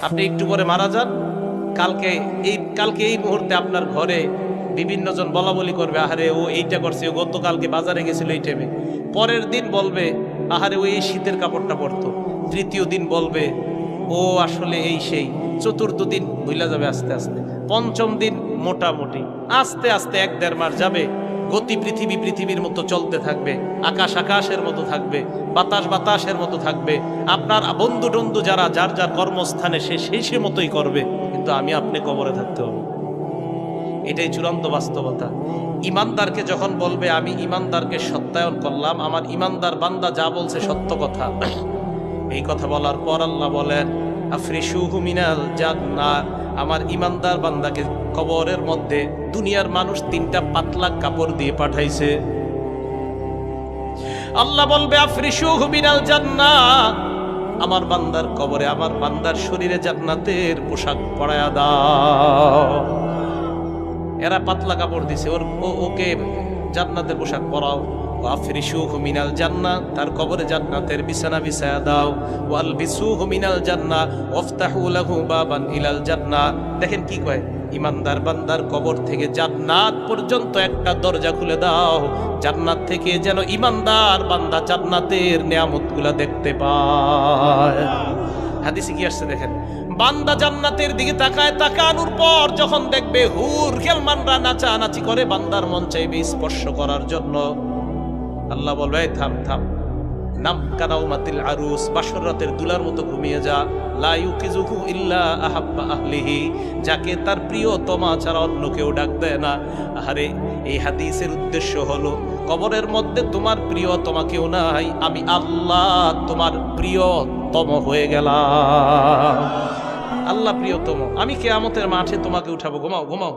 আপনি একটু পরে মারা যান, কালকে এই মুহূর্তে আপনার ঘরে বিভিন্ন জন বলা বলি করবে, আহারে ও এইটা করছে, ও গতকালকে বাজারে গেছিল এই টাইমে। পরের দিন বলবে আহারে ও এই শীতের কাপড়টা পরতো। তৃতীয় দিন বলবে ও আসলে এই সেই। চতুর্থ দিন ভুলা যাবে আস্তে আস্তে। পঞ্চম দিন মোটামুটি আস্তে আস্তে 1-1.5 মাস যাবে। গতি পৃথিবীর মতো চলতে থাকবে, আকাশ আকাশের মতো থাকবে, বাতাস বাতাসের মতো থাকবে। আপনার বন্ধু টন্ধু যারা যার যার কর্মস্থানে সে মতোই করবে, কিন্তু আমি আপনি কবরে থাকতে হবে। এটাই চূড়ান্ত বাস্তবতা। ইমানদারকে যখন বলবে আমি ইমানদারকে সত্যায়ন করলাম, আমার ইমানদার বান্দা যা বলছে সত্য কথা, এই কথা বলার পর আল্লাহ বলেন আফরিশুহু মিনাল জান্নাহ, আমার ইমানদার বান্দাকে কবরের মধ্যে দুনিয়ার মানুষ 3টা পাতলা কাপড় দিয়ে পাঠাইছে। আল্লাহ বলবে আফরিশুহু মিনাল জান্নাহ, আমার বান্দার কবরে আমার বান্দার শরীরে জান্নাতের পোশাক পরায়া দাও। এরা পাতলা কাপড় দিছে, ওকে জান্নাতের পোশাক পরাও। আফরিশুহু মিনাল জান্নাহ, তার কবরে জান্নাতের বিছানা বিছায়া দাও। ওয়ালবিসুহু মিনাল জান্নাহ ওয়াফতাহু লাহু বাবান ইলাল জান্নাহ। দেখেন কি কয়, ইমানদার বান্দার কবর থেকে জান্নাত পর্যন্ত একটা দরজা খুলে দাও, জান্নাত থেকে যেন ইমানদার বান্দা জান্নাতের নিয়ামতগুলো দেখতে পায়। হাদিসে কি আসছে দেখেন, বান্দা জান্নাতের দিকে তাকায়, তাকানোর পর যখন দেখবে হুর খেলমানরা নাচানাচি করে, বান্দার মন চাইবে স্পর্শ করার জন্য। আল্লাহ বলবে থাম থাম, নাম কানাউমাতিল আরুস, বাসর রাতের দুলার মতো ঘুমিয়ে যা। লা ইউকিজুহু ইল্লা আহাব্বা আহলিহি, যাকে তার প্রিয়তমা ছাড়া অন্য কেউ ডাক দেয় না। আরে এই হাদিসের উদ্দেশ্য হলো কবরের মধ্যে তোমার প্রিয়তমা কেউ নাই, আমি আল্লাহ তোমার প্রিয়তম হয়ে গেলাম। আল্লাহ প্রিয়তম, আমি কিয়ামতের মাঠে তোমাকে উঠাবো, ঘুমাও ঘুমাও।